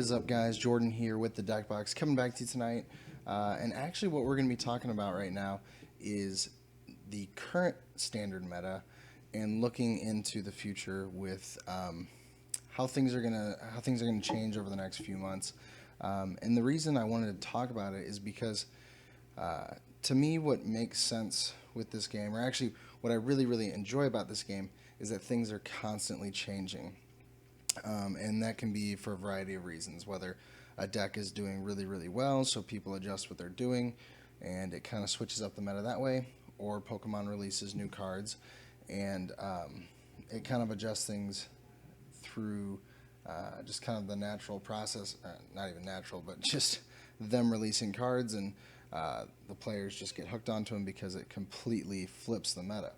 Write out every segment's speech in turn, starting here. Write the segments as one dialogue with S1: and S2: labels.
S1: is up, guys? Jordan here with the Deck Box, coming back to you tonight. And actually, what we're going to be talking about right now is the current standard meta and looking into the future with how things are gonna change over the next few months. And the reason I wanted to talk about it is because to me, what makes sense with this game, or actually what I really enjoy about this game, is that things are constantly changing. And that can be for a variety of reasons, whether a deck is doing really well, so people adjust what they're doing, and it kind of switches up the meta that way, or Pokemon releases new cards, and it kind of adjusts things through just kind of the natural process, not even natural, but just them releasing cards, and the players just get hooked onto them because it completely flips the meta.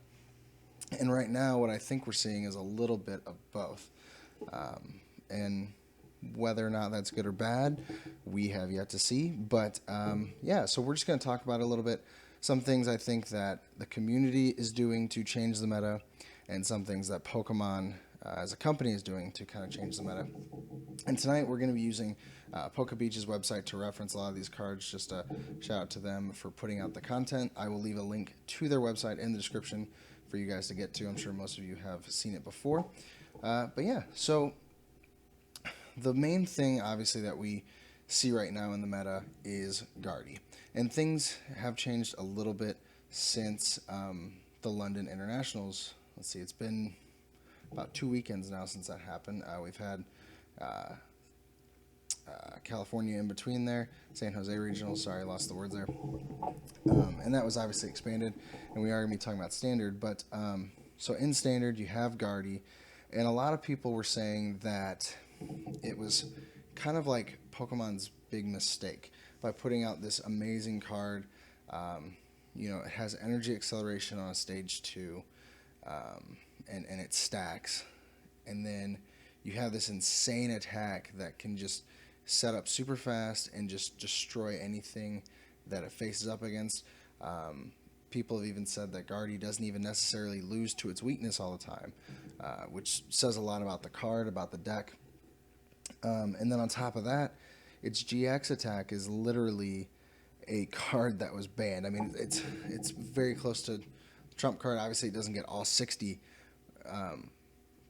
S1: And right now, what I think we're seeing is a little bit of both. And whether or not that's good or bad, we have yet to see. But yeah, so we're just going to talk about it a little bit. Some things I think that the community is doing to change the meta, and some things that Pokemon as a company is doing to kind of change the meta. And tonight we're going to be using PokeBeach's website to reference a lot of these cards. Just a shout out to them for putting out the content. I will leave a link to their website in the description for you guys to get to. I'm sure most of you have seen it before. But yeah, so the main thing, obviously, that we see right now in the meta is Gardy. And things have changed a little bit since the London Internationals. Let's see, it's been about 2 weekends now since that happened. We've had California in between there, San Jose Regional, sorry, I lost the words there. And that was obviously expanded, and we are going to be talking about Standard. But so in Standard, you have Gardy. And a lot of people were saying that it was kind of like Pokemon's big mistake by putting out this amazing card. It has energy acceleration on a stage 2, and it stacks. And then you have this insane attack that can just set up super fast and just destroy anything that it faces up against. People have even said that Gardy doesn't even necessarily lose to its weakness all the time, which says a lot about the card, about the deck. And then on top of that, its GX attack is literally a card that was banned. I mean, it's very close to trump card. Obviously, it doesn't get all 60,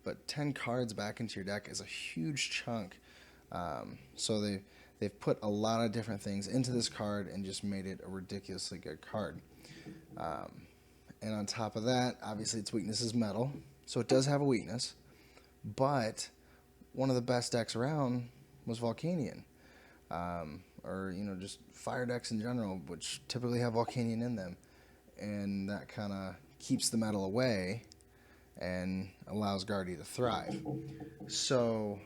S1: but 10 cards back into your deck is a huge chunk. So they've put a lot of different things into this card and just made it a ridiculously good card. And on top of that, obviously its weakness is metal, so it does have a weakness, but one of the best decks around was Volcanion, or just fire decks in general, which typically have Volcanion in them, and that kind of keeps the metal away and allows Gardy to thrive. So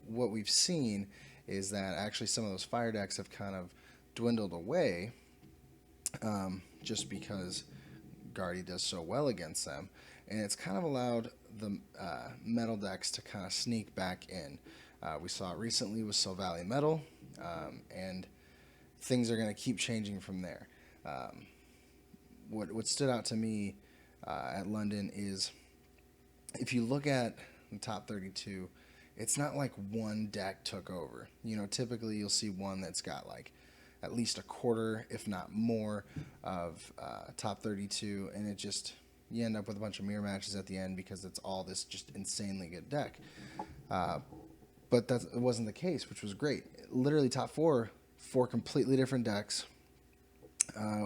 S1: what we've seen is that actually some of those fire decks have kind of dwindled away, just because Gardy does so well against them, and it's kind of allowed the metal decks to kind of sneak back in. We saw it recently with Valley Metal, and things are going to keep changing from there. What stood out to me at London is, if you look at the top 32, it's not like one deck took over. Typically you'll see one that's got like at least a quarter, if not more, of top 32, and you end up with a bunch of mirror matches at the end because it's all this just insanely good deck. But it wasn't the case, which was great. Literally top four completely different decks,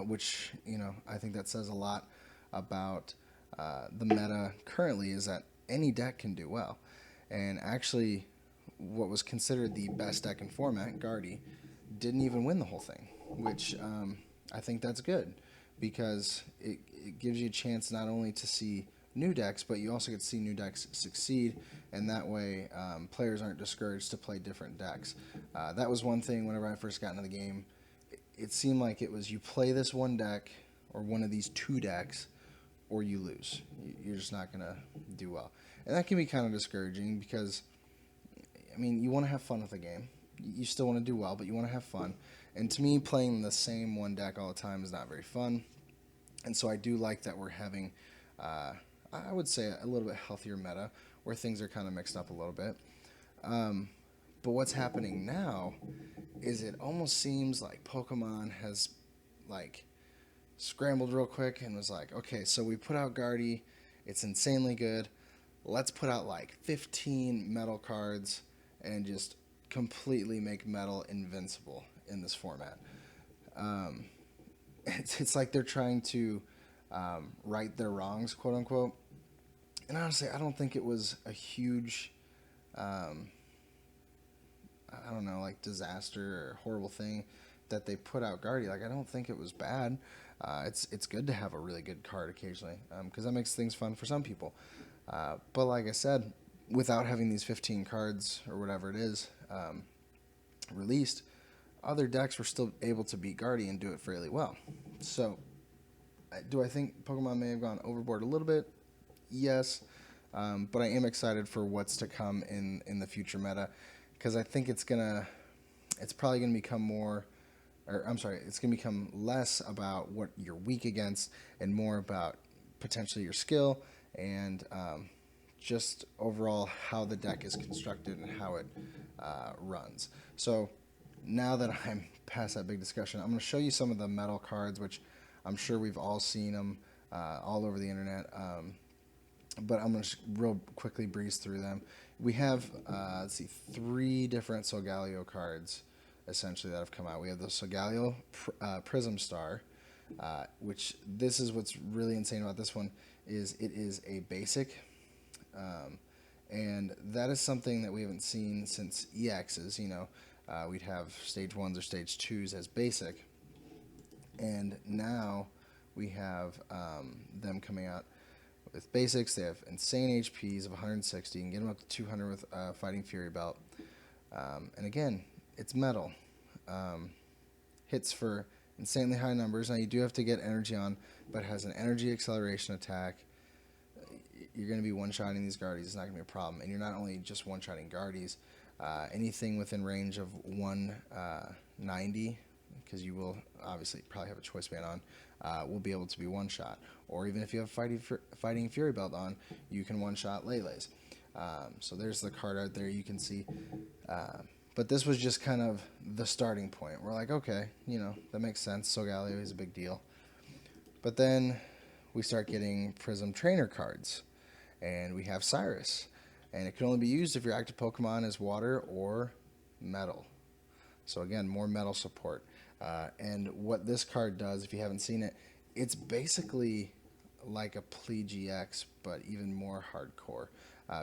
S1: which I think that says a lot about the meta currently, is that any deck can do well. And actually, what was considered the best deck in format, Gardy, didn't even win the whole thing, which I think that's good, because it gives you a chance not only to see new decks, but you also get to see new decks succeed, and that way players aren't discouraged to play different decks. That was one thing whenever I first got into the game. It seemed like it was, you play this one deck or one of these two decks, or you lose. You're just not going to do well. And that can be kind of discouraging because, you want to have fun with the game. You still want to do well, but you want to have fun. And to me, playing the same one deck all the time is not very fun. And so I do like that we're having, I would say, a little bit healthier meta where things are kind of mixed up a little bit. But what's happening now is it almost seems like Pokemon has like scrambled real quick and was like, okay, so we put out Gardy, it's insanely good. Let's put out like 15 metal cards and just completely make metal invincible in this format. Um, it's like they're trying to right their wrongs, quote unquote. And honestly, I don't think it was a huge, um, I don't know, like disaster or horrible thing that they put out Gardy. Like, I don't think it was bad. It's good to have a really good card occasionally because that makes things fun for some people. But like I said, without having these 15 cards or whatever it is released, other decks were still able to beat Gardy and do it fairly well. So, do I think Pokemon may have gone overboard a little bit? Yes. But I am excited for what's to come in the future meta because I think it's probably gonna become more, or I'm sorry, it's gonna become less about what you're weak against and more about potentially your skill and just overall how the deck is constructed and how it runs. So now that I'm past that big discussion, I'm going to show you some of the metal cards, which I'm sure we've all seen them all over the internet. But I'm going to real quickly breeze through them. We have, let's see, 3 different Solgaleo cards, essentially, that have come out. We have the Solgaleo Prism Star, which this is what's really insane about this one, is it is a basic. And that is something that we haven't seen since EXs, we'd have stage 1s or stage 2s as basic. And now we have them coming out with basics. They have insane HPs of 160. You can get them up to 200 with Fighting Fury Belt. And again, it's metal. Hits for insanely high numbers. Now you do have to get energy on, but it has an energy acceleration attack. You're going to be one-shotting these Gardies. It's not going to be a problem. And you're not only just one-shotting Gardies. Anything within range of 190, because you will obviously probably have a choice band on, will be able to be one-shot. Or even if you have Fighting Fury Belt on, you can one-shot Lele's. So there's the card out there you can see. But this was just kind of the starting point. We're like, okay, that makes sense. Solgaleo is a big deal. But then we start getting Prism Trainer cards. And we have Cyrus. And it can only be used if your active Pokemon is water or metal. So again, more metal support. And what this card does, if you haven't seen it, it's basically like a Plea GX, but even more hardcore.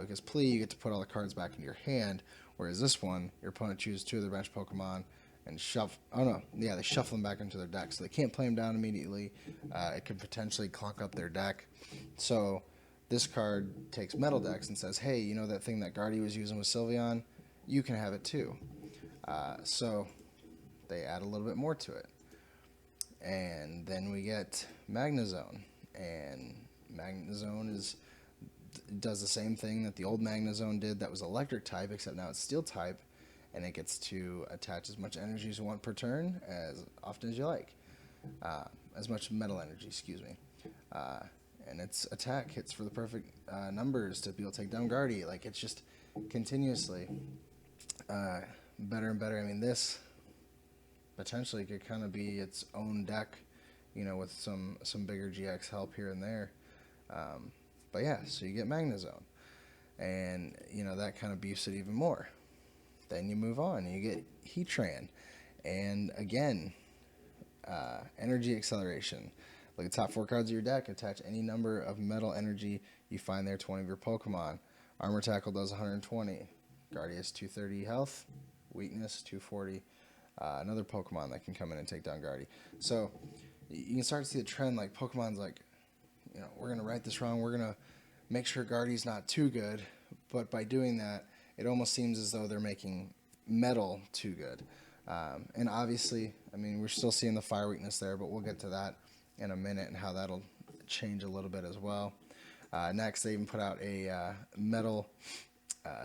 S1: Because Plea, you get to put all the cards back into your hand, whereas this one, your opponent chooses 2 of their bench Pokemon and they shuffle them back into their deck. So they can't play them down immediately. It could potentially clunk up their deck. So this card takes metal decks and says, hey, that thing that Gardy was using with Sylveon, you can have it too. So they add a little bit more to it. And then we get Magnezone. And Magnezone does the same thing that the old Magnezone did that was electric type, except now it's steel type. And it gets to attach as much energy as you want per turn, as often as you like. As much metal energy, excuse me. And its attack hits for the perfect numbers to be able to take down Gardy. Like, it's just continuously better and better. I mean, this potentially could kind of be its own deck, with some bigger GX help here and there. But yeah, so you get Magnezone. And, that kind of beefs it even more. Then you move on and you get Heatran. And again, energy acceleration. Look at the top 4 cards of your deck. Attach any number of metal energy you find there to one of your Pokemon. Armor Tackle does 120. Gardy has 230 health. Weakness, 240. Another Pokemon that can come in and take down Gardy. So you can start to see the trend. Like, Pokemon's like, we're going to right this wrong. We're going to make sure Gardy's not too good. But by doing that, it almost seems as though they're making metal too good. And obviously, we're still seeing the fire weakness there, but we'll get to that in a minute and how that'll change a little bit as well. Next, they even put out a metal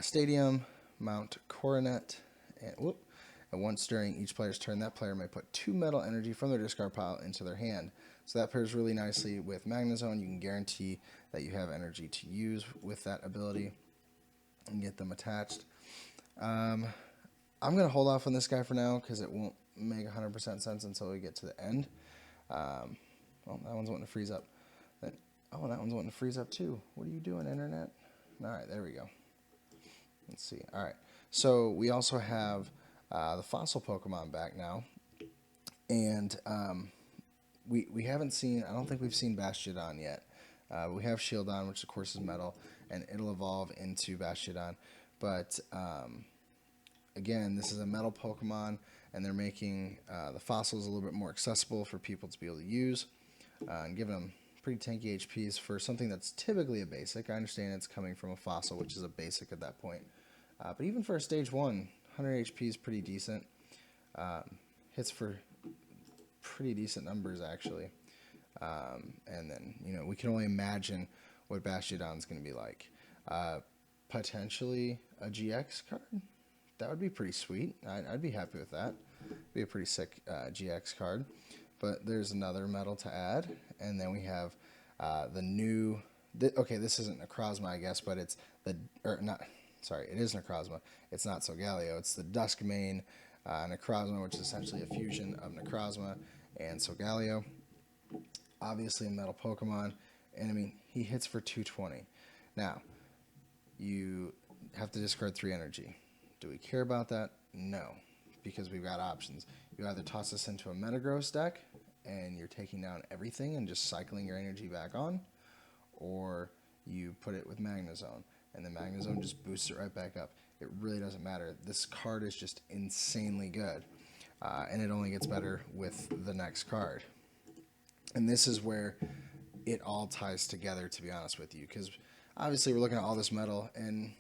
S1: stadium, Mount Coronet, and once during each player's turn, that player may put 2 metal energy from their discard pile into their hand. So that pairs really nicely with Magnezone. You can guarantee that you have energy to use with that ability and get them attached. I'm going to hold off on this guy for now because it won't make 100% sense until we get to the end. Well, that one's wanting to freeze up. Oh, that one's wanting to freeze up too. What are you doing, internet? All right, there we go. Let's see. All right, so we also have the fossil Pokemon back now, and we haven't seen. I don't think we've seen Bastiodon yet. We have Shieldon, which of course is metal, and it'll evolve into Bastiodon. But again, this is a metal Pokemon, and they're making the fossils a little bit more accessible for people to be able to use, and giving them pretty tanky HPs for something that's typically a basic. I understand it's coming from a fossil, which is a basic at that point. But even for a stage 1, 100 HP is pretty decent. Hits for pretty decent numbers, actually. And then, we can only imagine what Bastiodon's going to be like. Potentially a GX card? That would be pretty sweet. I'd be happy with that. Be a pretty sick GX card. But there's another metal to add, and then we have the new. Okay, this isn't Necrozma, I guess, but it's it is Necrozma. It's not Solgaleo. It's the Duskmane Necrozma, which is essentially a fusion of Necrozma and Solgaleo. Obviously, a metal Pokemon, and I mean he hits for 220. Now, you have to discard 3 energy. Do we care about that? No, because we've got options. You either toss this into a Metagross deck, and you're taking down everything and just cycling your energy back on, or you put it with Magnezone, and then Magnezone just boosts it right back up. It really doesn't matter. This card is just insanely good, and it only gets better with the next card. And this is where it all ties together, to be honest with you, because obviously we're looking at all this metal, and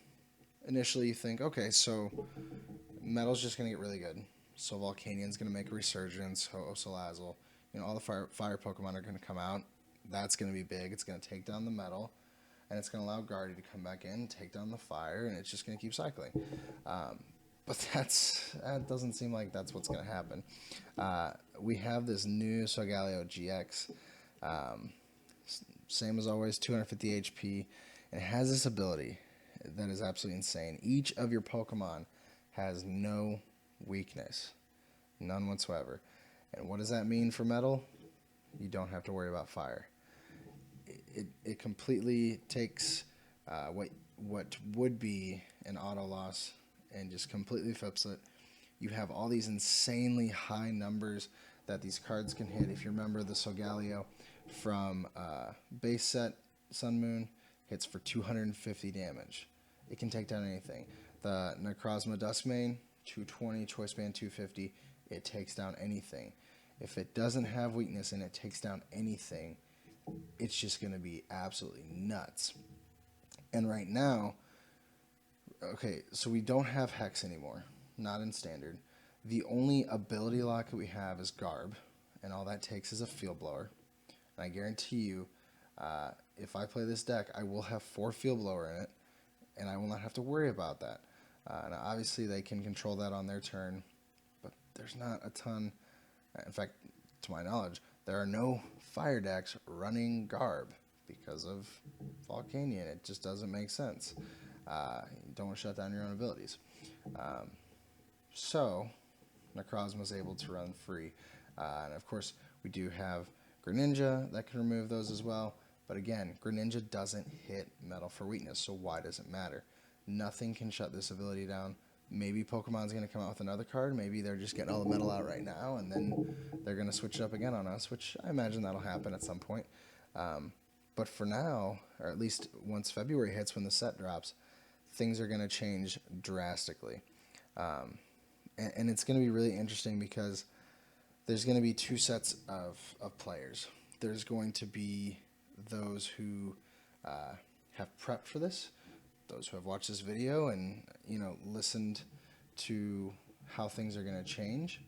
S1: initially you think, okay, so metal's just going to get really good. So Volcanion's going to make a resurgence, Ho-Oh-Salazzle, all the fire Pokemon are going to come out. That's going to be big. It's going to take down the metal, and it's going to allow Gardy to come back in, take down the fire, and it's just going to keep cycling. But that doesn't seem like that's what's going to happen. We have this new Solgaleo GX. Same as always, 250 HP. And it has this ability that is absolutely insane. Each of your Pokemon has no weakness. None whatsoever. And what does that mean for metal? You don't have to worry about fire. It completely takes what would be an auto loss and just completely flips it. You have all these insanely high numbers that these cards can hit. If you remember the Solgaleo from base set Sun Moon, hits for 250 damage. It can take down anything. The Necrozma Duskmane, 220, Choice Band 250, it takes down anything. If it doesn't have weakness and it takes down anything, it's just going to be absolutely nuts. And right now, okay, so we don't have Hex anymore, not in Standard. The only ability lock that we have is Garb, and all that takes is a Field Blower. And I guarantee you, if I play this deck, I will have 4 Field Blower in it, and I will not have to worry about that. And obviously they can control that on their turn, but there's not a ton. In fact, to my knowledge, there are no fire decks running Garb because of Volcanion. It just doesn't make sense. You don't want to shut down your own abilities. So Necrozma is able to run free. And of course, we do have Greninja that can remove those as well. But again, Greninja doesn't hit metal for weakness, so why does it matter? Nothing can shut this ability down. Maybe Pokemon's going to come out with another card. Maybe they're just getting all the metal out right now, and then they're going to switch it up again on us, which I imagine that'll happen at some point. But for now, or at least once February hits when the set drops, things are going to change drastically. And it's going to be really interesting because there's going to be 2 sets of players. There's going to be those who have prepped for this, those who have watched this video and listened to how things are going to change.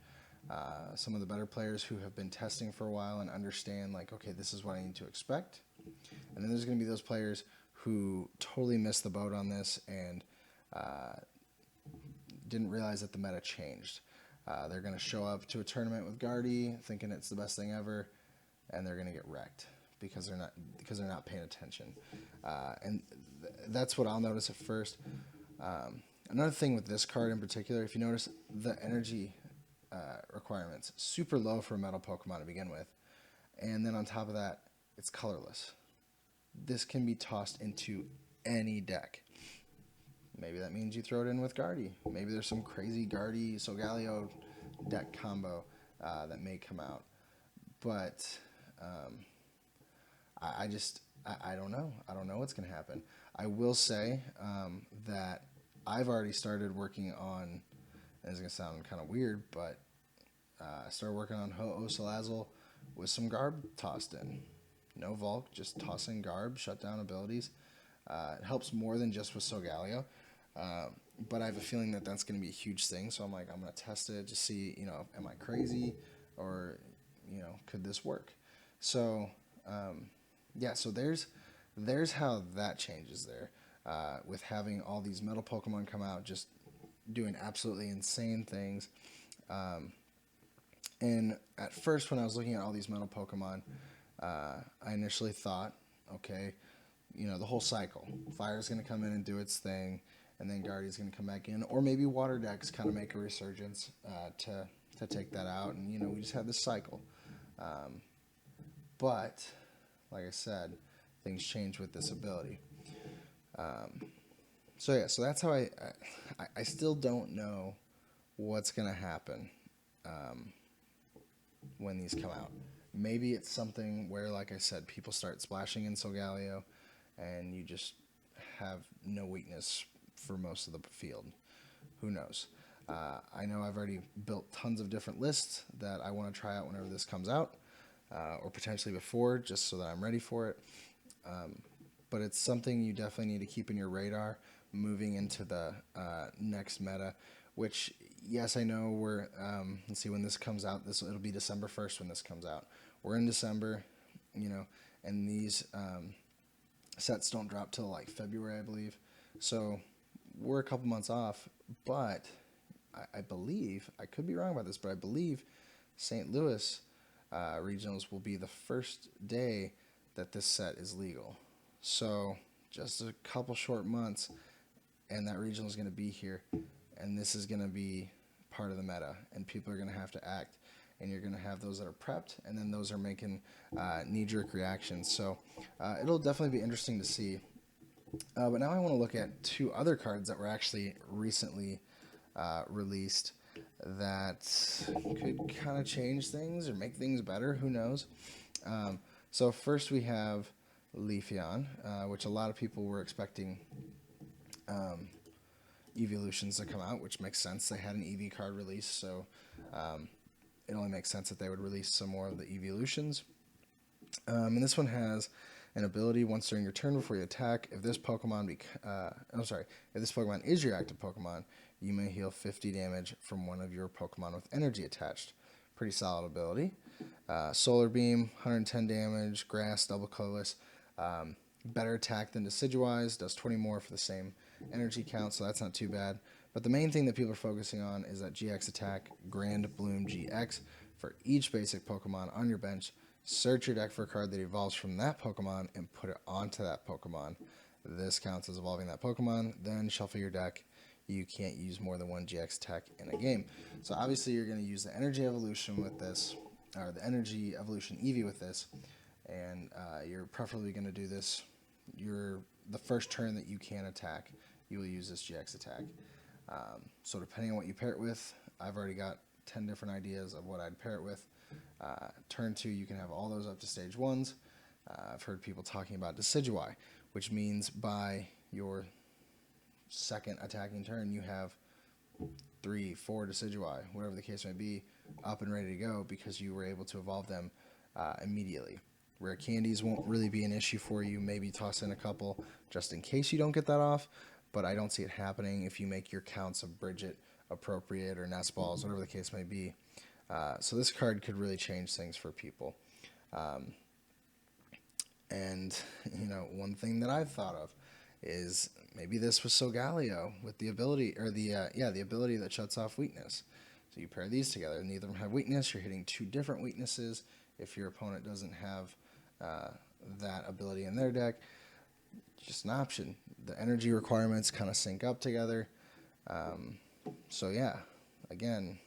S1: Some of the better players who have been testing for a while and understand, like, okay, this is what I need to expect. And then there's going to be those players who totally missed the boat on this and didn't realize that the meta changed. They're going to show up to a tournament with Gardy thinking it's the best thing ever, and they're going to get wrecked because they're not paying attention. And that's what I'll notice at first. Another thing with this card in particular, if you notice, the energy requirements super low for a metal Pokemon to begin with, and then on top of that, it's colorless. This can be tossed into any deck. Maybe that means you throw it in with Gardy. Maybe there's some crazy Gardy Solgaleo deck combo that may come out. But I don't know. I don't know what's going to happen. I will say that I've already started working on, and it's going to sound kind of weird, but I started working on Ho-Oh Salazzle with some Garb tossed in. No Volk, just tossing Garb, shut down abilities. It helps more than just with Solgaleo. But I have a feeling that that's going to be a huge thing. So I'm like, I'm going to test it to see, am I crazy or, could this work? So, so there's how that changes there. With having all these metal Pokemon come out, just doing absolutely insane things. And at first, when I was looking at all these metal Pokemon, I initially thought, okay, the whole cycle. Fire's going to come in and do its thing, and then Guardian's going to come back in. Or maybe Water decks kind of make a resurgence to take that out, and, we just have this cycle. But, like I said, things change with this ability. So that's how I still don't know what's going to happen when these come out. Maybe it's something where, like I said, people start splashing in Solgaleo, and you just have no weakness for most of the field. Who knows? I know I've already built tons of different lists that I want to try out whenever this comes out, or potentially before, just so that I'm ready for it. But it's something you definitely need to keep in your radar moving into the next meta, which, yes, I know we're, let's see when this comes out. It'll be December 1st when this comes out. We're in December, and these sets don't drop till like February, I believe. So we're a couple months off, but I believe, I could be wrong about this, but I believe St. Louis regionals will be the first day that this set is legal. So just a couple short months, and that regional is going to be here, and this is going to be part of the meta, and people are going to have to act, and you're going to have those that are prepped, and then those are making knee-jerk reactions. So it'll definitely be interesting to see. But now I want to look at two other cards that were actually recently released that could kind of change things or make things better. Who knows? So first we have Leafeon, which a lot of people were expecting evolutions to come out, which makes sense. They had an EV card release, so it only makes sense that they would release some more of the evolutions. And this one has an ability once during your turn before you attack. If this Pokemon if this Pokemon is your active Pokemon, you may heal 50 damage from one of your Pokemon with energy attached. Pretty solid ability. Solar Beam, 110 damage. Grass, double colorless. Better attack than Decidueye, does 20 more for the same energy count, so that's not too bad. But the main thing that people are focusing on is that GX attack, Grand Bloom GX. For each basic Pokemon on your bench, search your deck for a card that evolves from that Pokemon and put it onto that Pokemon. This counts as evolving that Pokemon, then shuffle your deck. You can't use more than one GX attack in a game. So obviously you're going to use the Energy Evolution with this, or the Energy Evolution Eevee with this, and you're preferably going to do this. The first turn that you can attack, you will use this GX attack. So depending on what you pair it with, I've already got 10 different ideas of what I'd pair it with. Turn 2, you can have all those up to stage 1s. I've heard people talking about Decidueye, which means by your second attacking turn, you have 3, 4 Decidueye, whatever the case may be, up and ready to go because you were able to evolve them immediately. Rare candies won't really be an issue for you. Maybe toss in a couple just in case you don't get that off, but I don't see it happening if you make your counts of Bridget appropriate or Nest Balls, whatever the case may be. So this card could really change things for people. And, one thing that I've thought of is maybe this was Solgaleo with the ability, or the ability that shuts off weakness. So you pair these together. Neither of them have weakness. You're hitting 2 different weaknesses. If your opponent doesn't have that ability in their deck, just an option. The energy requirements kind of sync up together. So yeah, again,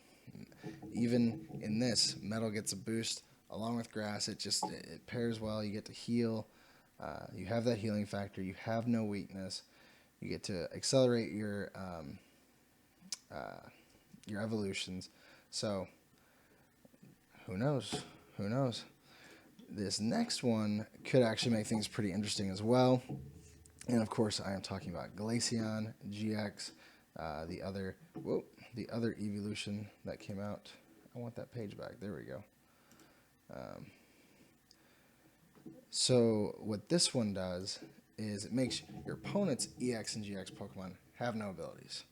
S1: even in this, metal gets a boost along with grass. It pairs well. You get to heal. You have that healing factor. You have no weakness. You get to accelerate your evolutions. So who knows? Who knows? This next one could actually make things pretty interesting as well. And of course, I am talking about Glaceon GX, the other evolution that came out. I want that page back. There we go. So what this one does is it makes your opponent's EX and GX Pokemon have no abilities,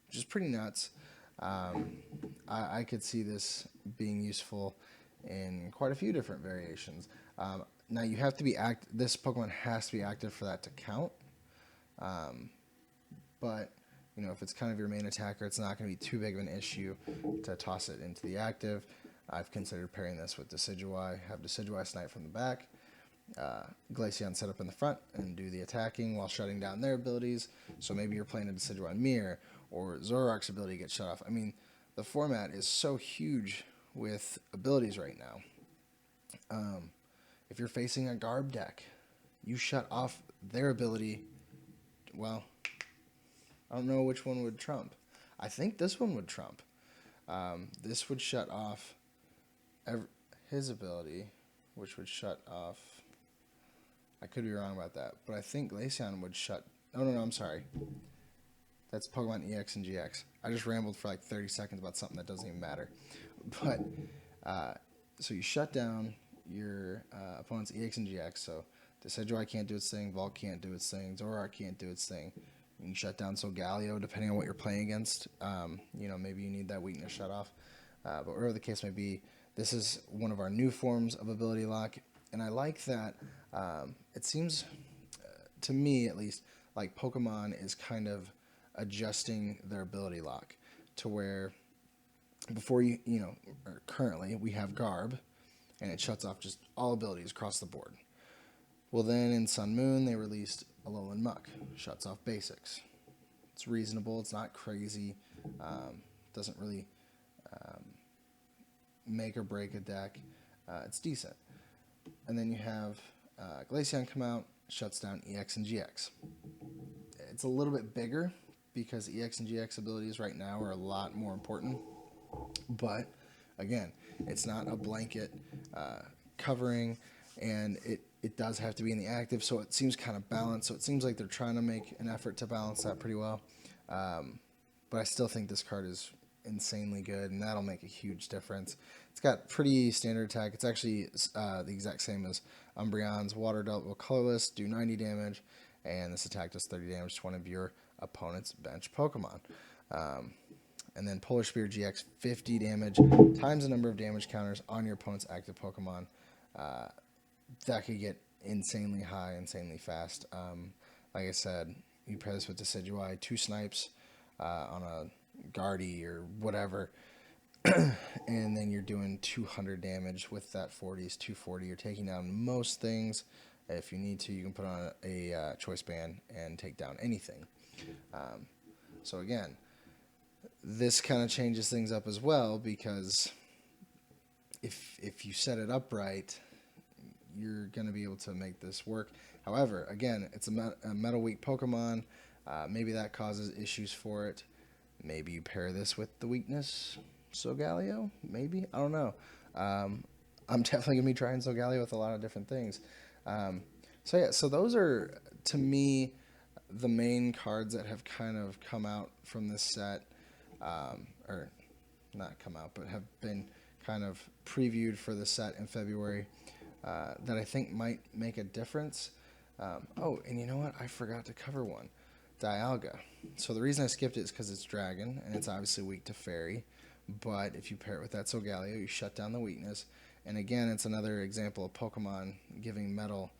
S1: which is pretty nuts. I could see this being useful in quite a few different variations. Now you have to be this Pokemon has to be active for that to count. But you know, if it's kind of your main attacker, it's not going to be too big of an issue to toss it into the active. I've considered pairing this with Decidueye, have Decidueye snipe from the back, Glaceon set up in the front and do the attacking while shutting down their abilities. So maybe you're playing a Decidueye Mirror, or Zoroark's ability gets shut off. I mean, the format is so huge with abilities right now. If you're facing a Garb deck, you shut off their ability. Well, I don't know which one would trump. I think this one would trump. This would shut off his ability, which would shut off. I could be wrong about that, but I think Glaceon would shut. No, I'm sorry. That's Pokemon EX and GX. I just rambled for like 30 seconds about something that doesn't even matter. But so you shut down your opponent's EX and GX. So Decidueye can't do its thing, Volk can't do its thing, Zoroark can't do its thing. You can shut down Solgaleo depending on what you're playing against. You know, maybe you need that weakness shut off. But whatever the case may be, this is one of our new forms of ability lock, and I like that. It seems, to me at least, like Pokemon is kind of adjusting their ability lock to where before currently we have Garb, and it shuts off just all abilities across the board. Well, then in Sun Moon they released Alolan Muck, shuts off basics. It's reasonable. It's not crazy. Doesn't really make or break a deck. It's decent. And then you have Glaceon come out, shuts down EX and GX. It's a little bit bigger because EX and GX abilities right now are a lot more important. But again, it's not a blanket covering, and it does have to be in the active, so it seems kind of balanced. So it seems like they're trying to make an effort to balance that pretty well. But I still think this card is insanely good, and that'll make a huge difference. It's got pretty standard attack. It's actually the exact same as Umbreon's Water Double Colorless, do 90 damage, and this attack does 30 damage to one of your opponent's bench Pokemon. And then Polar Spear GX, 50 damage, times the number of damage counters on your opponent's active Pokemon. That could get insanely high, insanely fast. Like I said, you pair this with Decidueye, 2 snipes on a Gardy or whatever, and then you're doing 200 damage with that 40s, 240. You're taking down most things. If you need to, you can put on a choice band and take down anything. So again, this kind of changes things up as well, because if you set it up right, you're going to be able to make this work. However, again, it's a metal weak Pokemon. Maybe that causes issues for it. Maybe you pair this with the weakness Solgaleo. Maybe, I don't know. I'm definitely gonna be trying Solgaleo with a lot of different things. So those are, to me, the main cards that have kind of come out from this set, or not come out, but have been kind of previewed for the set in February, that I think might make a difference. Oh, and you know what? I forgot to cover one. Dialga. So the reason I skipped it is because it's Dragon, and it's obviously weak to Fairy. But if you pair it with that Solgaleo, you shut down the weakness. And again, it's another example of Pokemon giving Metal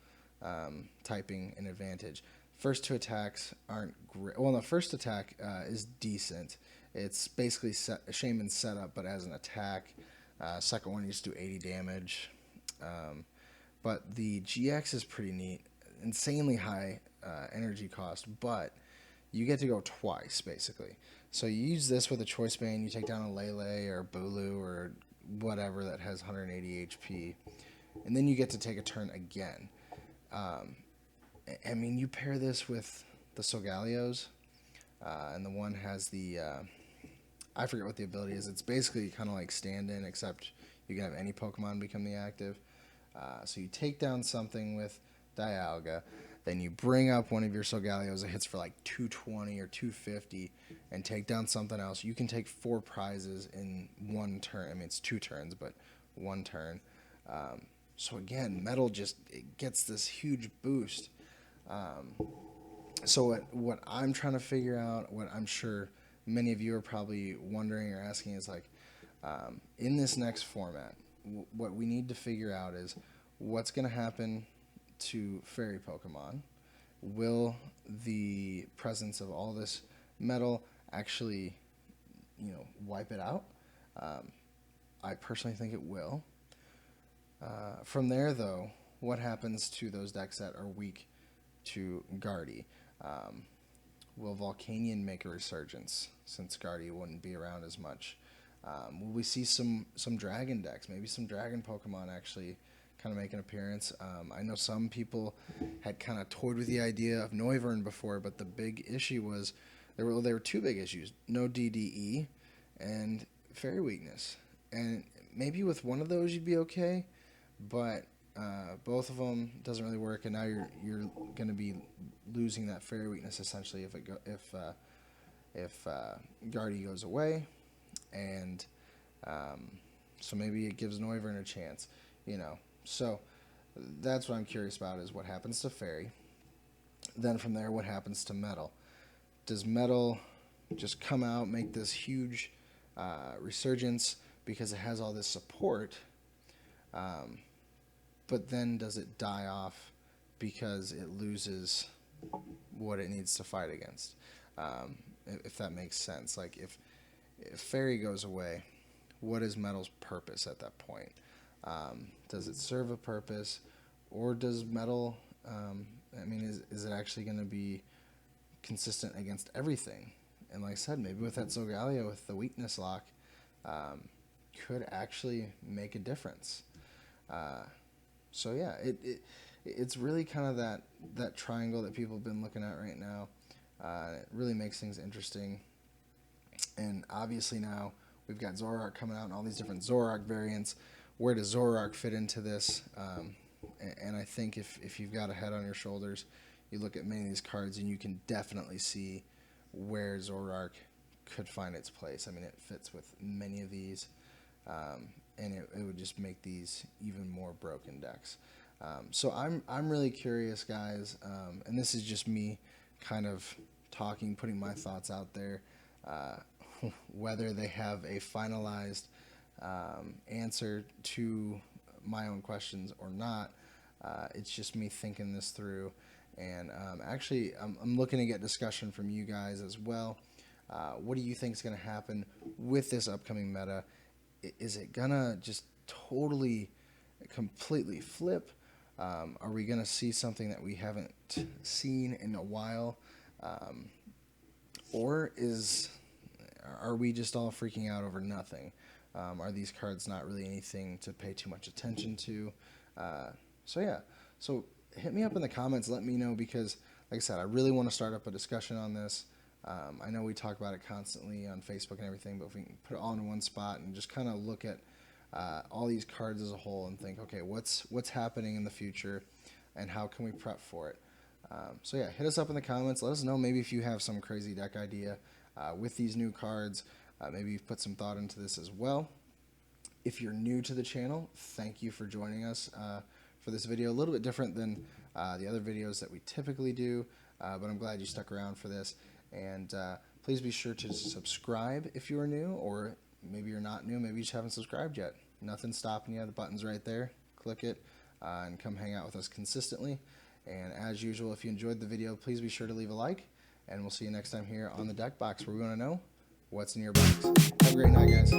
S1: typing an advantage. First 2 attacks aren't great. Well, the first attack is decent. It's basically Shaman's setup, but as an attack. Second one, you just do 80 damage. But the GX is pretty neat. Insanely high energy cost, but you get to go twice, basically. So you use this with a choice band, you take down a Lele or Bulu or whatever that has 180 HP, and then you get to take a turn again. I mean, you pair this with the Solgalios, and the one has the, I forget what the ability is. It's basically kind of like stand-in, except you can have any Pokemon become the active. So you take down something with Dialga, then you bring up one of your Solgalios that hits for like 220 or 250 and take down something else. You can take 4 prizes in one turn. I mean, it's 2 turns, but 1 turn. So again, Metal just it gets this huge boost. So what I'm trying to figure out, what I'm sure many of you are probably wondering or asking is like, in this next format, what we need to figure out is what's going to happen to fairy Pokemon. Will the presence of all this metal actually, wipe it out? I personally think it will. From there, though, what happens to those decks that are weak to Gardy? Will Volcanion make a resurgence since Gardy wouldn't be around as much? Will we see some dragon decks? Maybe some dragon Pokemon actually kind of make an appearance. I know some people had kind of toyed with the idea of Noivern before, but the big issue was there were 2 big issues: no DDE and fairy weakness. And maybe with one of those you'd be okay, but both of them doesn't really work, and now you're going to be losing that fairy weakness essentially if Gardy goes away, and so maybe it gives Noivern a chance, So that's what I'm curious about, is what happens to fairy. Then from there, what happens to Metal? Does Metal just come out, make this huge resurgence because it has all this support? But then does it die off because it loses what it needs to fight against? If that makes sense. Like if fairy goes away, what is Metal's purpose at that point? Does it serve a purpose, or does Metal, is it actually going to be consistent against everything? And like I said, maybe with that Solgaleo with the weakness lock, could actually make a difference. So yeah, it's really kind of that triangle that people have been looking at right now. It really makes things interesting. And obviously now we've got Zoroark coming out and all these different Zoroark variants. Where does Zoroark fit into this? And I think if you've got a head on your shoulders, you look at many of these cards and you can definitely see where Zoroark could find its place. I mean, it fits with many of these, and it would just make these even more broken decks. So I'm really curious, guys, and this is just me kind of talking, putting my thoughts out there, whether they have a finalized answer to my own questions or not. It's just me thinking this through, and actually I'm looking to get discussion from you guys as well. What do you think is going to happen with this upcoming meta? Is it going to just totally, completely flip? Are we going to see something that we haven't seen in a while? Or are we just all freaking out over nothing? Are these cards not really anything to pay too much attention to? So yeah, so hit me up in the comments, let me know, because like I said, I really want to start up a discussion on this. I know we talk about it constantly on Facebook and everything, but if we can put it all in one spot and just kind of look at all these cards as a whole and think, okay, what's happening in the future and how can we prep for it? So yeah, hit us up in the comments. Let us know maybe if you have some crazy deck idea with these new cards. Maybe you've put some thought into this as well. If you're new to the channel, thank you for joining us for this video. A little bit different than the other videos that we typically do, but I'm glad you stuck around for this. And please be sure to subscribe if you are new, or maybe you're not new, maybe you just haven't subscribed yet. Nothing's stopping you. The button's right there. Click it and come hang out with us consistently. And as usual, if you enjoyed the video, please be sure to leave a like, and we'll see you next time here on the Deck Box, where we want to know what's in your box. Have a great night, guys.